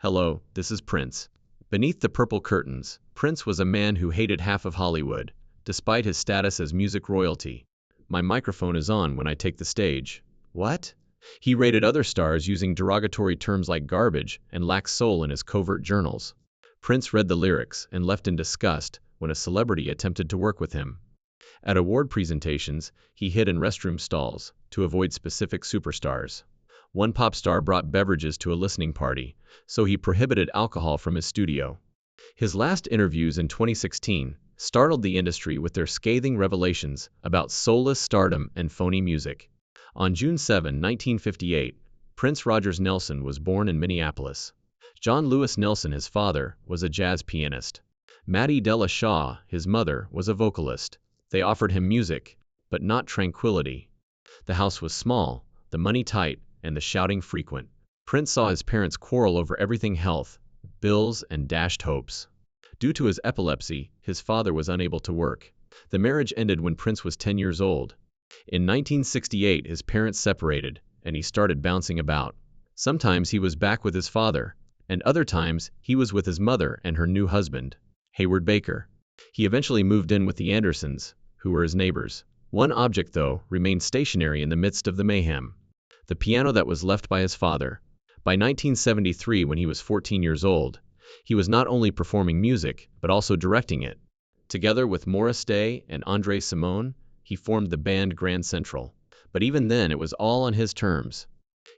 Hello, this is Prince. Beneath the purple curtains, Prince was a man who hated half of Hollywood, despite his status as music royalty. My microphone is on when I take the stage. What? He rated other stars using derogatory terms like garbage and lacks soul in his covert journals. Prince read the lyrics and left in disgust when a celebrity attempted to work with him. At award presentations, he hid in restroom stalls to avoid specific superstars. One pop star brought beverages to a listening party, so he prohibited alcohol from his studio. His last interviews in 2016 startled the industry with their scathing revelations about soulless stardom and phony music. On June 7, 1958, Prince Rogers Nelson was born in Minneapolis. John Lewis Nelson, his father, was a jazz pianist. Mattie Della Shaw, his mother, was a vocalist. They offered him music, but not tranquility. The house was small, the money tight, and the shouting frequent. Prince saw his parents quarrel over everything: health, bills, and dashed hopes. Due to his epilepsy, his father was unable to work. The marriage ended when Prince was 10 years old. In 1968, his parents separated, and he started bouncing about. Sometimes he was back with his father, and other times he was with his mother and her new husband, Hayward Baker. He eventually moved in with the Andersons, who were his neighbors. One object, though, remained stationary in the midst of the mayhem: the piano that was left by his father. By 1973, when he was 14 years old, he was not only performing music, but also directing it. Together with Morris Day and Andre Simone, he formed the band Grand Central. But even then, it was all on his terms.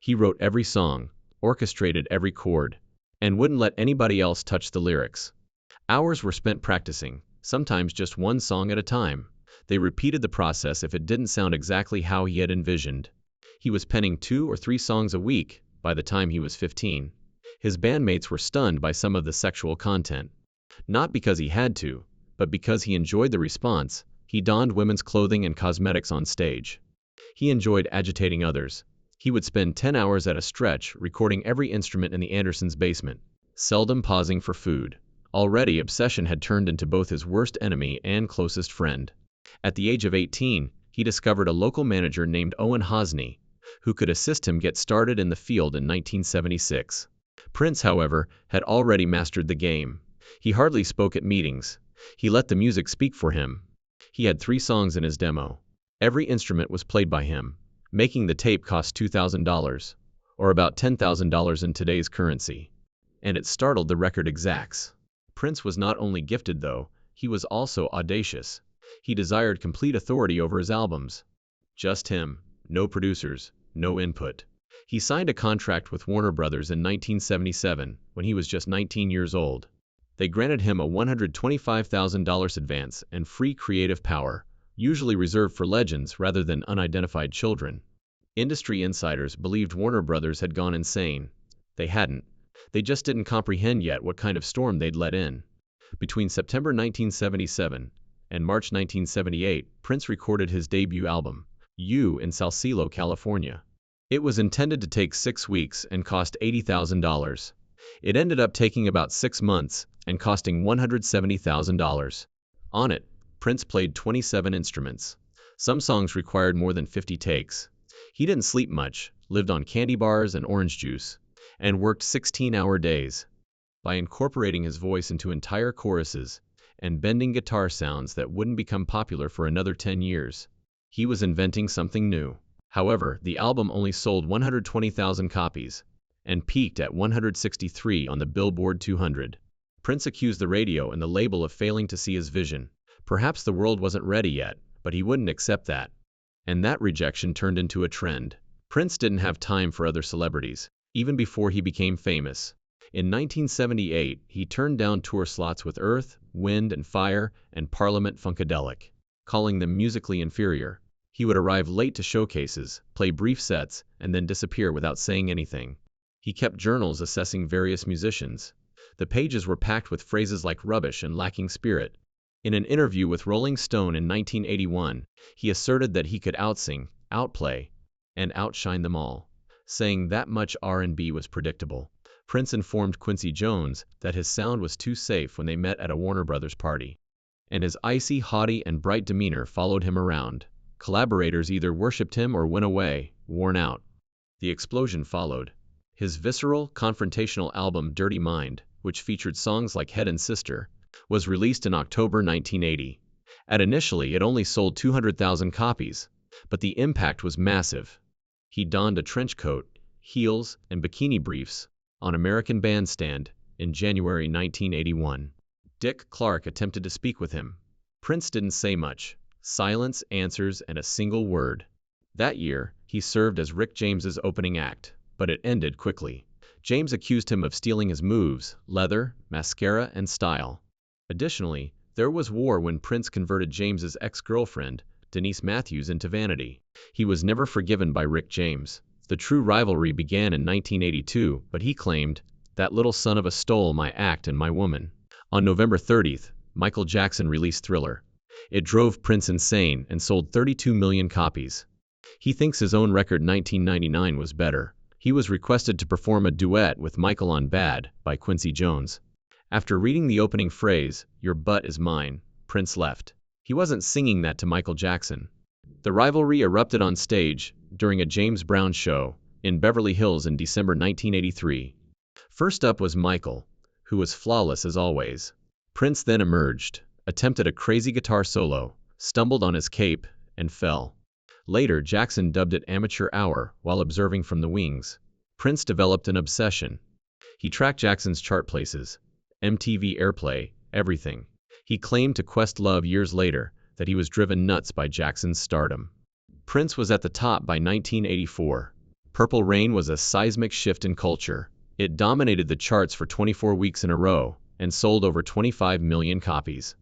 He wrote every song, orchestrated every chord, and wouldn't let anybody else touch the lyrics. Hours were spent practicing, sometimes just one song at a time. They repeated the process if it didn't sound exactly how he had envisioned. He was penning 2 or 3 songs a week by the time he was 15. His bandmates were stunned by some of the sexual content. Not because he had to, but because he enjoyed the response. He donned women's clothing and cosmetics on stage. He enjoyed agitating others. He would spend 10 hours at a stretch recording every instrument in the Andersons' basement, seldom pausing for food. Already, obsession had turned into both his worst enemy and closest friend. At the age of 18, he discovered a local manager named Owen Hosney, who could assist him get started in the field in 1976. Prince, however, had already mastered the game. He hardly spoke at meetings. He let the music speak for him. He had 3 songs in his demo. Every instrument was played by him, making the tape cost $2,000, or about $10,000 in today's currency. And it startled the record execs. Prince was not only gifted, though, he was also audacious. He desired complete authority over his albums. Just him, no producers, no input. He signed a contract with Warner Brothers in 1977 when he was just 19 years old. They granted him a $125,000 advance and free creative power, usually reserved for legends rather than unidentified children. Industry insiders believed Warner Brothers had gone insane. They hadn't. They just didn't comprehend yet what kind of storm they'd let in. Between September 1977 and March 1978, Prince recorded his debut album, You, in Salcedo, California. It was intended to take 6 weeks and cost $80,000. It ended up taking about 6 months and costing $170,000. On it, Prince played 27 instruments. Some songs required more than 50 takes. He didn't sleep much, lived on candy bars and orange juice, and worked 16-hour days. By incorporating his voice into entire choruses and bending guitar sounds that wouldn't become popular for another 10 years, he was inventing something new. However, the album only sold 120,000 copies and peaked at 163 on the Billboard 200. Prince accused the radio and the label of failing to see his vision. Perhaps the world wasn't ready yet, but he wouldn't accept that. And that rejection turned into a trend. Prince didn't have time for other celebrities, even before he became famous. In 1978, he turned down tour slots with Earth, Wind and Fire and Parliament Funkadelic, calling them musically inferior. He would arrive late to showcases, play brief sets, and then disappear without saying anything. He kept journals assessing various musicians. The pages were packed with phrases like rubbish and lacking spirit. In an interview with Rolling Stone in 1981, he asserted that he could outsing, outplay, and outshine them all, saying that much R&B was predictable. Prince informed Quincy Jones that his sound was too safe when they met at a Warner Brothers party, and his icy, haughty, and bright demeanor followed him around. Collaborators either worshipped him or went away, worn out. The explosion followed. His visceral, confrontational album Dirty Mind, which featured songs like Head and Sister, was released in October 1980. Initially, it only sold 200,000 copies, but the impact was massive. He donned a trench coat, heels, and bikini briefs on American Bandstand in January 1981. Dick Clark attempted to speak with him. Prince didn't say much. Silence, answers, and a single word. That year, he served as Rick James's opening act, but it ended quickly. James accused him of stealing his moves, leather, mascara, and style. Additionally, there was war when Prince converted James's ex-girlfriend, Denise Matthews, into vanity. He was never forgiven by Rick James. The true rivalry began in 1982, but he claimed, "That little son of a stole my act and my woman." On November 30th, Michael Jackson released Thriller. It drove Prince insane and sold 32 million copies. He thinks his own record 1999 was better. He was requested to perform a duet with Michael on Bad by Quincy Jones. After reading the opening phrase, "Your butt is mine," Prince left. He wasn't singing that to Michael Jackson. The rivalry erupted on stage during a James Brown show in Beverly Hills in December 1983. First up was Michael, who was flawless as always. Prince then emerged, attempted a crazy guitar solo, stumbled on his cape, and fell. Later, Jackson dubbed it amateur hour while observing from the wings. Prince developed an obsession. He tracked Jackson's chart places, MTV airplay, everything. He claimed to Questlove years later that he was driven nuts by Jackson's stardom. Prince was at the top by 1984. Purple Rain was a seismic shift in culture. It dominated the charts for 24 weeks in a row and sold over 25 million copies.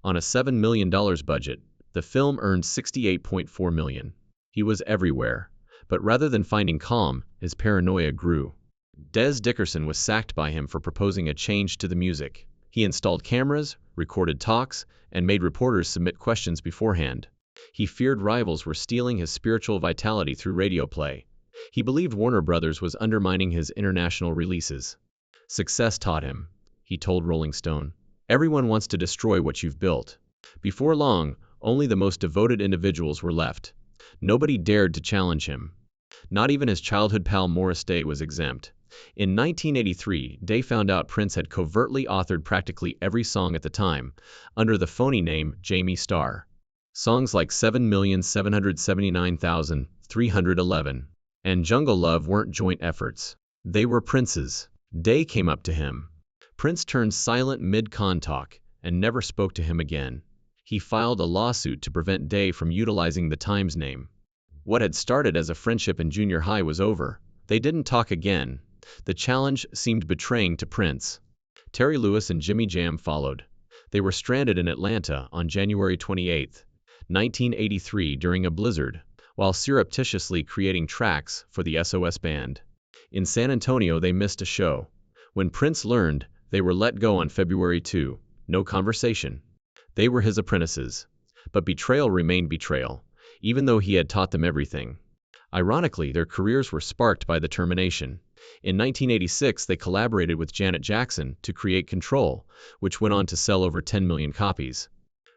On a $7 million budget, the film earned $68.4 million. He was everywhere, but rather than finding calm, his paranoia grew. Des Dickerson was sacked by him for proposing a change to the music. He installed cameras, recorded talks, and made reporters submit questions beforehand. He feared rivals were stealing his spiritual vitality through radio play. He believed Warner Brothers was undermining his international releases. Success taught him, he told Rolling Stone. Everyone wants to destroy what you've built. Before long, only the most devoted individuals were left. Nobody dared to challenge him. Not even his childhood pal Morris Day was exempt. In 1983, Day found out Prince had covertly authored practically every song at the time, under the phony name Jamie Starr. Songs like 7,779,311 and Jungle Love weren't joint efforts. They were Prince's. Day came up to him. Prince turned silent mid-con talk and never spoke to him again. He filed a lawsuit to prevent Day from utilizing the Times name. What had started as a friendship in junior high was over. They didn't talk again. The challenge seemed betraying to Prince. Terry Lewis and Jimmy Jam followed. They were stranded in Atlanta on January 28, 1983 during a blizzard, while surreptitiously creating tracks for the SOS Band. In San Antonio, they missed a show. When Prince learned, they were let go on February 2. No conversation. They were his apprentices. But betrayal remained betrayal, even though he had taught them everything. Ironically, their careers were sparked by the termination. In 1986, they collaborated with Janet Jackson to create Control, which went on to sell over 10 million copies.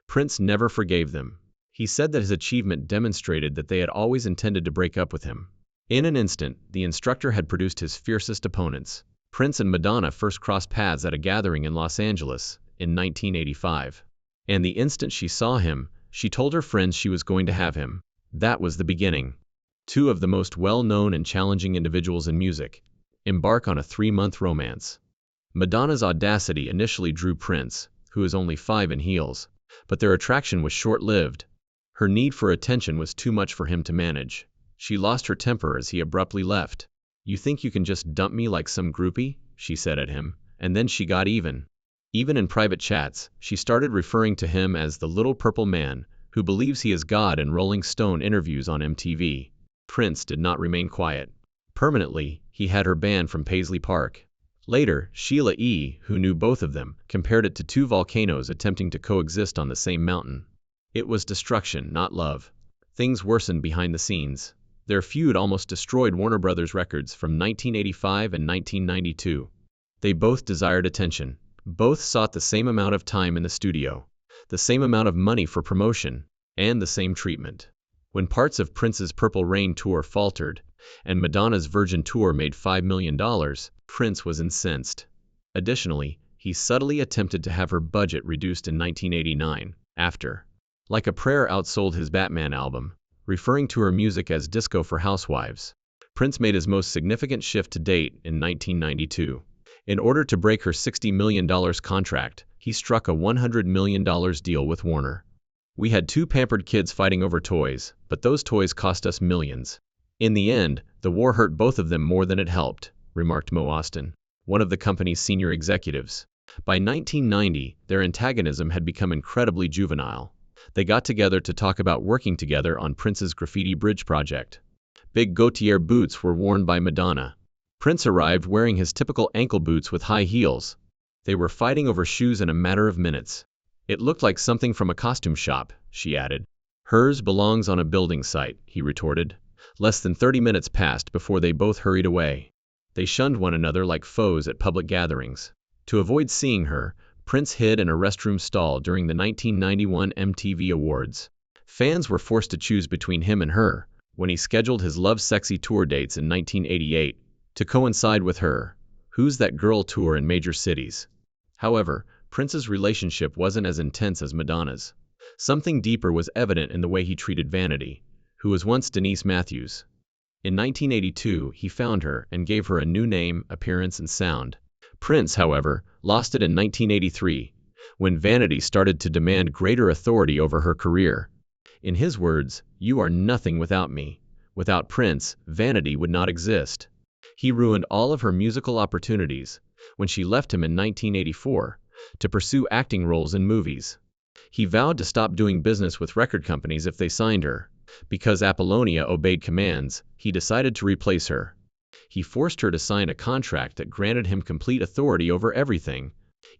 Prince never forgave them. He said that his achievement demonstrated that they had always intended to break up with him. In an instant, the instructor had produced his fiercest opponents. Prince and Madonna first crossed paths at a gathering in Los Angeles in 1985. And the instant she saw him, she told her friends she was going to have him. That was the beginning. Two of the most well-known and challenging individuals in music embark on a 3-month romance. Madonna's audacity initially drew Prince, who is only 5 in heels, but their attraction was short-lived. Her need for attention was too much for him to manage. She lost her temper as he abruptly left. "You think you can just dump me like some groupie?" she said at him, and then she got even. Even in private chats, she started referring to him as the little purple man, who believes he is God in Rolling Stone interviews on MTV. Prince did not remain quiet. Permanently, he had her banned from Paisley Park. Later, Sheila E., who knew both of them, compared it to 2 volcanoes attempting to coexist on the same mountain. It was destruction, not love. Things worsened behind the scenes. Their feud almost destroyed Warner Brothers records from 1985 and 1992. They both desired attention. Both sought the same amount of time in the studio, the same amount of money for promotion, and the same treatment. When parts of Prince's Purple Rain tour faltered, and Madonna's Virgin tour made $5 million, Prince was incensed. Additionally, he subtly attempted to have her budget reduced in 1989, after Like a Prayer outsold his Batman album, referring to her music as disco for housewives. Prince made his most significant shift to date in 1992. In order to break her $60 million contract, he struck a $100 million deal with Warner. "We had two pampered kids fighting over toys, but those toys cost us millions. In the end, the war hurt both of them more than it helped," remarked Mo Austin, one of the company's senior executives. By 1990, their antagonism had become incredibly juvenile. They got together to talk about working together on Prince's Graffiti Bridge project. Big Gautier boots were worn by Madonna. Prince arrived wearing his typical ankle boots with high heels. They were fighting over shoes in a matter of minutes. "It looked like something from a costume shop," she added. "Hers belongs on a building site," he retorted. Less than 30 minutes passed before they both hurried away. They shunned one another like foes at public gatherings. To avoid seeing her, Prince hid in a restroom stall during the 1991 MTV Awards. Fans were forced to choose between him and her when he scheduled his Love Sexy tour dates in 1988 to coincide with her Who's That Girl tour in major cities. However, Prince's relationship wasn't as intense as Madonna's. Something deeper was evident in the way he treated Vanity, who was once Denise Matthews. In 1982, he found her and gave her a new name, appearance, and sound. Prince, however, lost it in 1983, when Vanity started to demand greater authority over her career. In his words, "You are nothing without me. Without Prince, Vanity would not exist." He ruined all of her musical opportunities when she left him in 1984 to pursue acting roles in movies. He vowed to stop doing business with record companies if they signed her. Because Apollonia obeyed commands, he decided to replace her. He forced her to sign a contract that granted him complete authority over everything,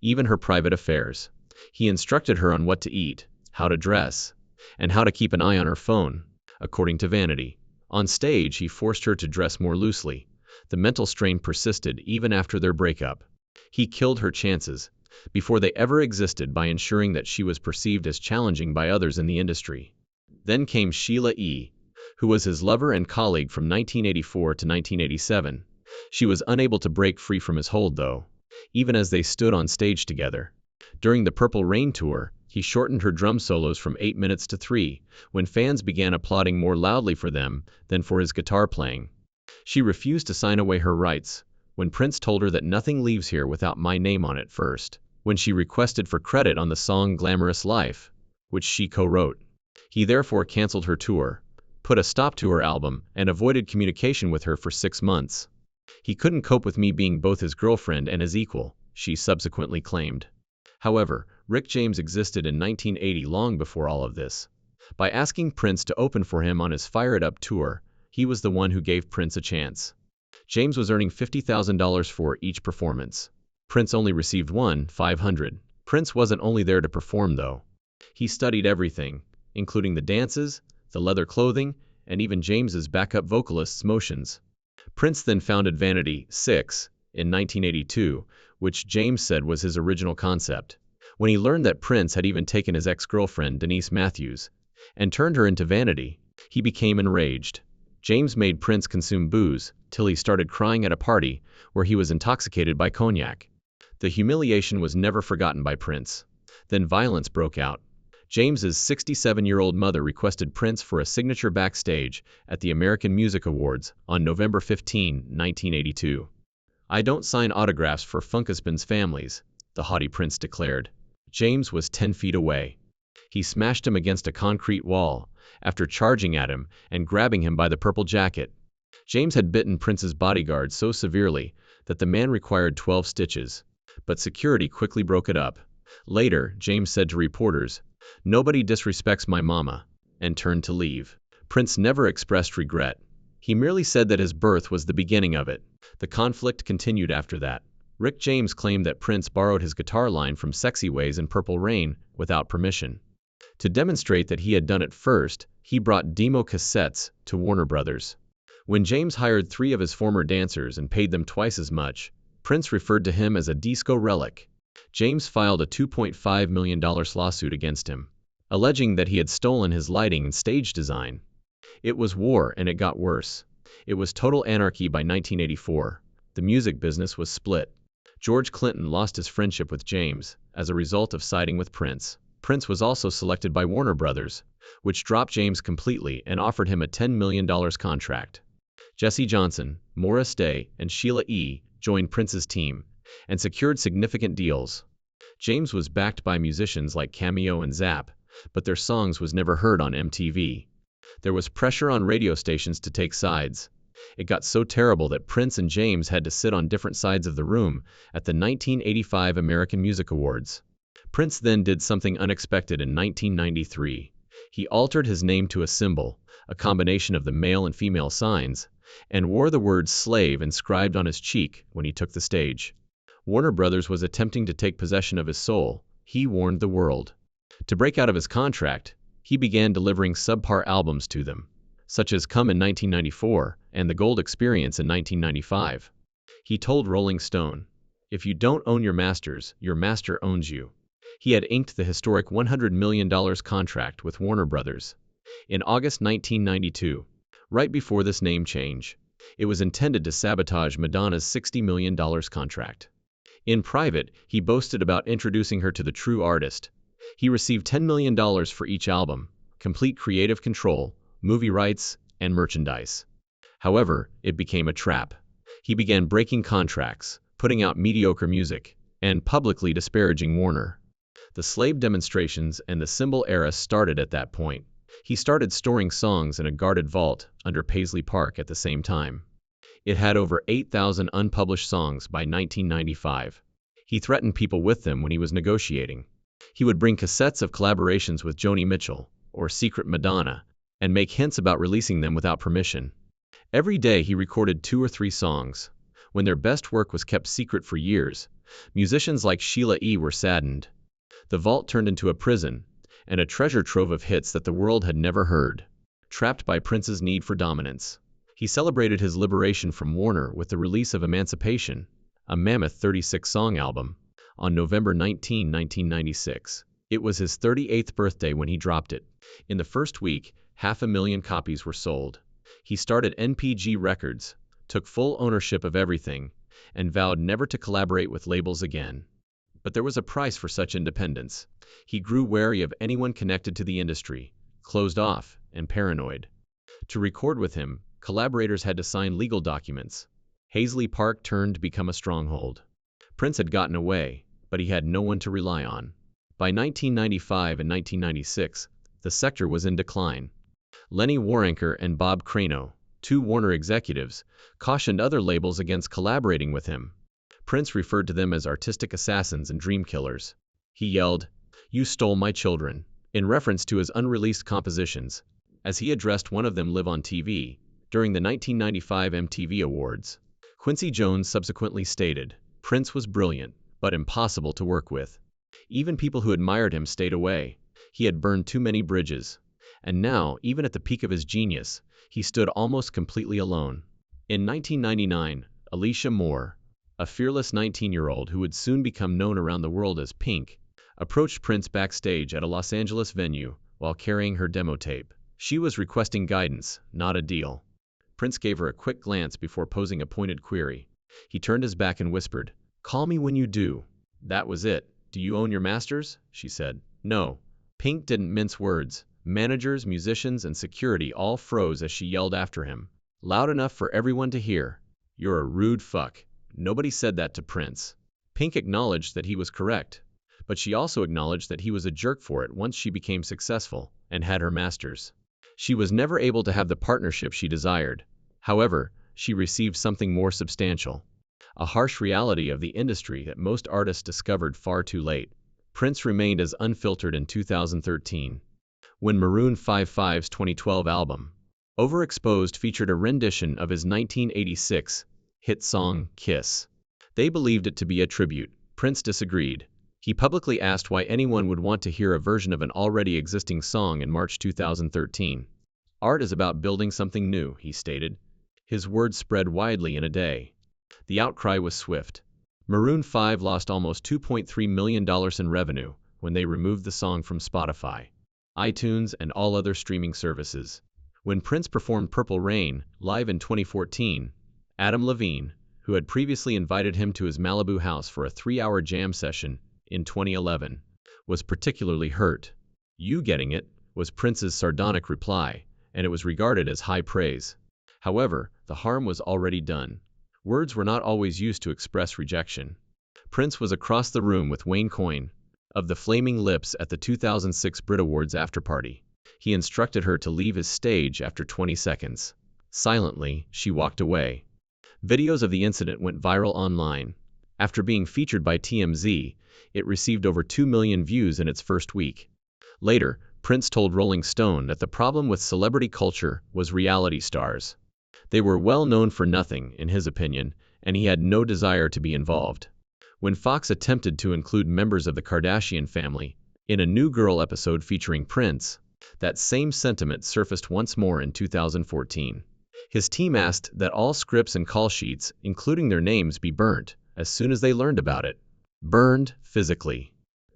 even her private affairs. He instructed her on what to eat, how to dress, and how to keep an eye on her phone, according to Vanity. On stage, he forced her to dress more loosely. The mental strain persisted even after their breakup. He killed her chances before they ever existed by ensuring that she was perceived as challenging by others in the industry. Then came Sheila E., who was his lover and colleague from 1984 to 1987. She was unable to break free from his hold, though, even as they stood on stage together. During the Purple Rain tour, he shortened her drum solos from 8 minutes to 3, when fans began applauding more loudly for them than for his guitar playing. She refused to sign away her rights when Prince told her that nothing leaves here without my name on it first, when she requested for credit on the song Glamorous Life, which she co-wrote. He therefore canceled her tour, put a stop to her album, and avoided communication with her for 6 months. "He couldn't cope with me being both his girlfriend and his equal," she subsequently claimed. However, Rick James existed in 1980 long before all of this. By asking Prince to open for him on his Fire It Up tour, he was the one who gave Prince a chance. James was earning $50,000 for each performance. Prince only received $500. Prince wasn't only there to perform, though. He studied everything, including the dances, the leather clothing, and even James's backup vocalist's motions. Prince then founded Vanity 6 in 1982, which James said was his original concept. When he learned that Prince had even taken his ex-girlfriend Denise Matthews and turned her into Vanity, he became enraged. James made Prince consume booze till he started crying at a party where he was intoxicated by cognac. The humiliation was never forgotten by Prince. Then violence broke out. James's 67-year-old mother requested Prince for a signature backstage at the American Music Awards on November 15, 1982. "I don't sign autographs for Funkasbins families," the haughty Prince declared. James was 10 feet away. He smashed him against a concrete wall after charging at him and grabbing him by the purple jacket. James had bitten Prince's bodyguard so severely that the man required 12 stitches, but security quickly broke it up. Later, James said to reporters, "Nobody disrespects my mama," and turned to leave. Prince never expressed regret. He merely said that his birth was the beginning of it. The conflict continued after that. Rick James claimed that Prince borrowed his guitar line from Sexy Ways in Purple Rain without permission. To demonstrate that he had done it first, he brought demo cassettes to Warner Brothers. When James hired 3 of his former dancers and paid them twice as much, Prince referred to him as a disco relic. James filed a $2.5 million lawsuit against him, alleging that he had stolen his lighting and stage design. It was war, and it got worse. It was total anarchy by 1984. The music business was split. George Clinton lost his friendship with James as a result of siding with Prince. Prince was also selected by Warner Brothers, which dropped James completely and offered him a $10 million contract. Jesse Johnson, Morris Day, and Sheila E. joined Prince's team and secured significant deals. James was backed by musicians like Cameo and Zapp, but their songs was never heard on MTV. There was pressure on radio stations to take sides. It got so terrible that Prince and James had to sit on different sides of the room at the 1985 American Music Awards. Prince then did something unexpected in 1993. He altered his name to a symbol, a combination of the male and female signs, and wore the word slave inscribed on his cheek when he took the stage. Warner Brothers was attempting to take possession of his soul, he warned the world. To break out of his contract, he began delivering subpar albums to them, such as Come in 1994 and The Gold Experience in 1995. He told Rolling Stone, "If you don't own your masters, your master owns you." He had inked the historic $100 million contract with Warner Brothers in August 1992, right before this name change. It was intended to sabotage Madonna's $60 million contract. In private, he boasted about introducing her to the true artist. He received $10 million for each album, complete creative control, movie rights, and merchandise. However, it became a trap. He began breaking contracts, putting out mediocre music, and publicly disparaging Warner. The slave demonstrations and the symbol era started at that point. He started storing songs in a guarded vault under Paisley Park at the same time. It had over 8,000 unpublished songs by 1995. He threatened people with them when he was negotiating. He would bring cassettes of collaborations with Joni Mitchell, or Secret Madonna, and make hints about releasing them without permission. Every day he recorded 2 or 3 songs. When their best work was kept secret for years, musicians like Sheila E. were saddened. The vault turned into a prison, and a treasure trove of hits that the world had never heard. Trapped by Prince's need for dominance, he celebrated his liberation from Warner with the release of Emancipation, a mammoth 36-song album, on November 19, 1996. It was his 38th birthday when he dropped it. In the first week, 500,000 copies were sold. He started NPG Records, took full ownership of everything, and vowed never to collaborate with labels again. But there was a price for such independence. He grew wary of anyone connected to the industry, closed off, and paranoid. To record with him, collaborators had to sign legal documents. Paisley Park turned to become a stronghold. Prince had gotten away, but he had no one to rely on. By 1995 and 1996, the sector was in decline. Lenny Waronker and Bob Crano, 2 Warner executives, cautioned other labels against collaborating with him. Prince referred to them as artistic assassins and dream killers. He yelled, "You stole my children," in reference to his unreleased compositions, as he addressed one of them live on TV during the 1995 MTV Awards. Quincy Jones subsequently stated, "Prince was brilliant, but impossible to work with. Even people who admired him stayed away. He had burned too many bridges. And now, even at the peak of his genius, he stood almost completely alone." In 1999, Alicia Moore, a fearless 19-year-old who would soon become known around the world as Pink, approached Prince backstage at a Los Angeles venue while carrying her demo tape. She was requesting guidance, not a deal. Prince gave her a quick glance before posing a pointed query. He turned his back and whispered, "Call me when you do." That was it. "Do you own your masters?" she said. "No." Pink didn't mince words. Managers, musicians, and security all froze as she yelled after him, loud enough for everyone to hear, "You're a rude fuck." Nobody said that to Prince. Pink acknowledged that he was correct, but she also acknowledged that he was a jerk for it once she became successful and had her masters. She was never able to have the partnership she desired. However, she received something more substantial, a harsh reality of the industry that most artists discovered far too late. Prince remained as unfiltered in 2013, when Maroon 5's 2012 album, Overexposed, featured a rendition of his 1986 hit song, Kiss. They believed it to be a tribute. Prince disagreed. He publicly asked why anyone would want to hear a version of an already existing song in March 2013. "Art is about building something new," he stated. His words spread widely in a day. The outcry was swift. Maroon 5 lost almost $2.3 million in revenue when they removed the song from Spotify, iTunes, and all other streaming services. When Prince performed Purple Rain live in 2014, Adam Levine, who had previously invited him to his Malibu house for a 3-hour jam session in 2011, was particularly hurt. "You getting it," was Prince's sardonic reply, and it was regarded as high praise. However, the harm was already done. Words were not always used to express rejection. Prince was across the room with Wayne Coyne, of the Flaming Lips, at the 2006 Brit Awards afterparty. He instructed her to leave his stage after 20 seconds. Silently, she walked away. Videos of the incident went viral online. After being featured by TMZ, it received over 2 million views in its first week. Later, Prince told Rolling Stone that the problem with celebrity culture was reality stars. They were well known for nothing, in his opinion, and he had no desire to be involved. When Fox attempted to include members of the Kardashian family in a New Girl episode featuring Prince, that same sentiment surfaced once more in 2014. His team asked that all scripts and call sheets, including their names, be burnt as soon as they learned about it. Burned physically.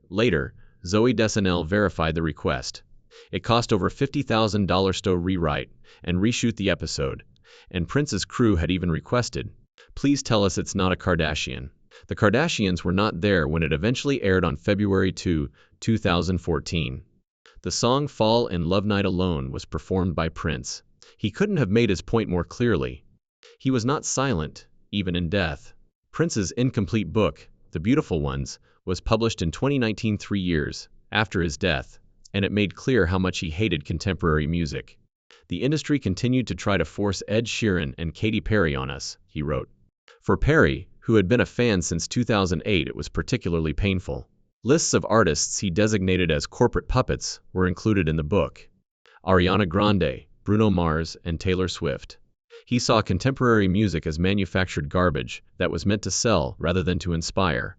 Later, Zooey Deschanel verified the request. It cost over $50,000 to rewrite and reshoot the episode, and Prince's crew had even requested, "Please tell us it's not a Kardashian." The Kardashians were not there when it eventually aired on February 2, 2014. The song "Fall in Love Night Alone" was performed by Prince. He couldn't have made his point more clearly. He was not silent, even in death. Prince's incomplete book, The Beautiful Ones, was published in 2019, 3 years after his death, and it made clear how much he hated contemporary music. "The industry continued to try to force Ed Sheeran and Katy Perry on us," he wrote. For Perry, who had been a fan since 2008, it was particularly painful. Lists of artists he designated as corporate puppets were included in the book. Ariana Grande, Bruno Mars, and Taylor Swift. He saw contemporary music as manufactured garbage that was meant to sell rather than to inspire.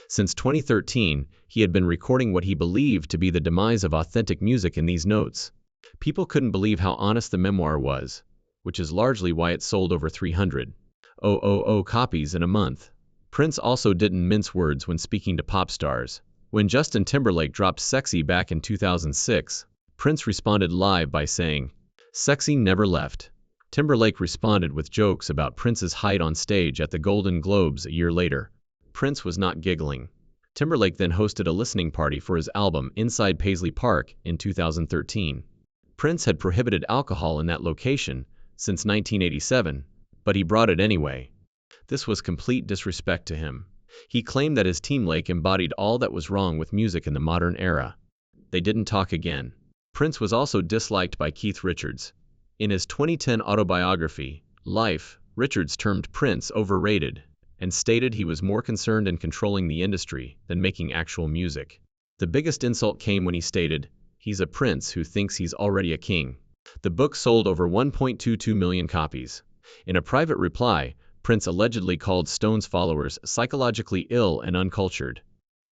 Since 2013, he had been recording what he believed to be the demise of authentic music in these notes. People couldn't believe how honest the memoir was, which is largely why it sold over 300,000 copies in a month. Prince also didn't mince words when speaking to pop stars. When Justin Timberlake dropped "Sexy" back in 2006, Prince responded live by saying, "Sexy never left." Timberlake responded with jokes about Prince's height on stage at the Golden Globes a year later. Prince was not giggling. Timberlake then hosted a listening party for his album Inside Paisley Park in 2013. Prince had prohibited alcohol in that location since 1987, but he brought it anyway. This was complete disrespect to him. He claimed that his team embodied all that was wrong with music in the modern era. They didn't talk again. Prince was also disliked by Keith Richards. In his 2010 autobiography, Life, Richards termed Prince overrated and stated he was more concerned in controlling the industry than making actual music. The biggest insult came when he stated, "He's a prince who thinks he's already a king." The book sold over 1.22 million copies. In a private reply, Prince allegedly called Stone's followers psychologically ill and uncultured.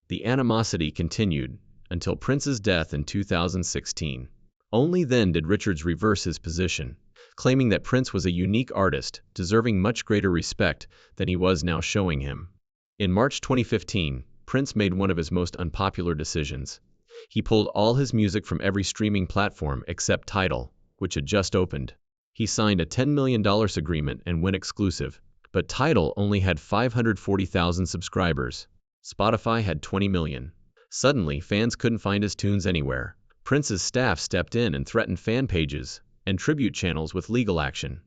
The animosity continued until Prince's death in 2016. Only then did Richards reverse his position, claiming that Prince was a unique artist, deserving much greater respect than he was now showing him. In March 2015, Prince made one of his most unpopular decisions. He pulled all his music from every streaming platform except Tidal, which had just opened. He signed a $10 million agreement and went exclusive, but Tidal only had 540,000 subscribers. Spotify had 20 million. Suddenly, fans couldn't find his tunes anywhere. Prince's staff stepped in and threatened fan pages and tribute channels with legal action.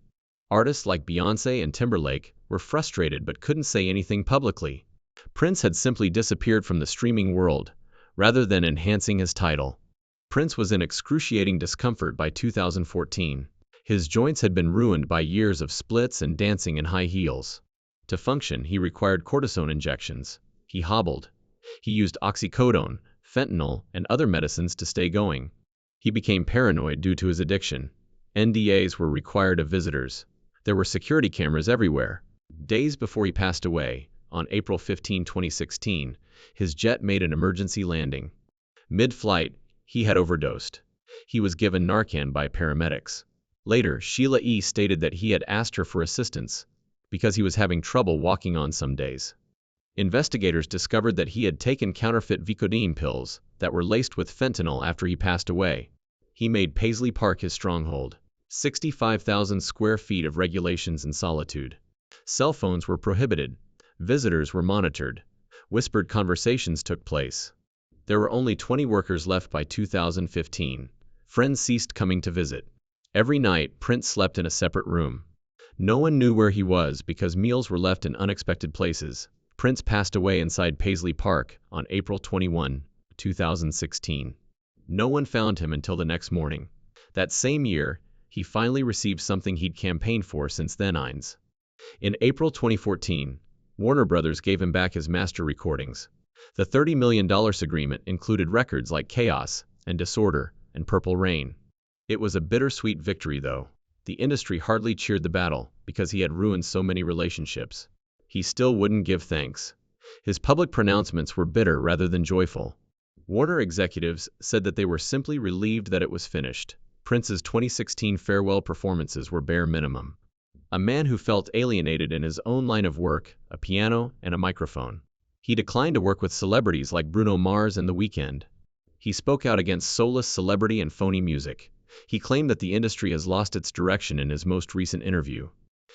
Artists like Beyoncé and Timberlake were frustrated but couldn't say anything publicly. Prince had simply disappeared from the streaming world, rather than enhancing his title. Prince was in excruciating discomfort by 2014. His joints had been ruined by years of splits and dancing in high heels. To function, he required cortisone injections. He hobbled. He used oxycodone, fentanyl, and other medicines to stay going. He became paranoid due to his addiction. NDAs were required of visitors. There were security cameras everywhere. Days before he passed away, on April 15, 2016, his jet made an emergency landing. Mid-flight, he had overdosed. He was given Narcan by paramedics. Later, Sheila E. stated that he had asked her for assistance because he was having trouble walking on some days. Investigators discovered that he had taken counterfeit Vicodin pills that were laced with fentanyl after he passed away. He made Paisley Park his stronghold. 65,000 square feet of regulations and solitude. Cell phones were prohibited. Visitors were monitored. Whispered conversations took place. There were only 20 workers left by 2015. Friends ceased coming to visit. Every night, Prince slept in a separate room. No one knew where he was because meals were left in unexpected places. Prince passed away inside Paisley Park on April 21, 2016. No one found him until the next morning. That same year, he finally received something he'd campaigned for since then. In April 2014, Warner Brothers gave him back his master recordings. The $30 million agreement included records like Chaos and Disorder and Purple Rain. It was a bittersweet victory, though. The industry hardly cheered the battle because he had ruined so many relationships. He still wouldn't give thanks. His public pronouncements were bitter rather than joyful. Warner executives said that they were simply relieved that it was finished. Prince's 2016 farewell performances were bare minimum. A man who felt alienated in his own line of work, a piano and a microphone. He declined to work with celebrities like Bruno Mars and The Weeknd. He spoke out against soulless celebrity and phony music. He claimed that the industry has lost its direction in his most recent interview.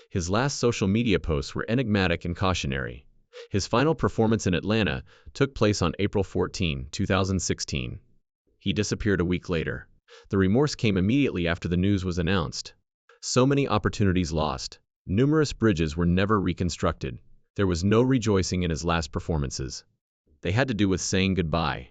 His last social media posts were enigmatic and cautionary. His final performance in Atlanta took place on April 14, 2016. He disappeared a week later. The remorse came immediately after the news was announced. So many opportunities lost. Numerous bridges were never reconstructed. There was no rejoicing in his last performances. They had to do with saying goodbye.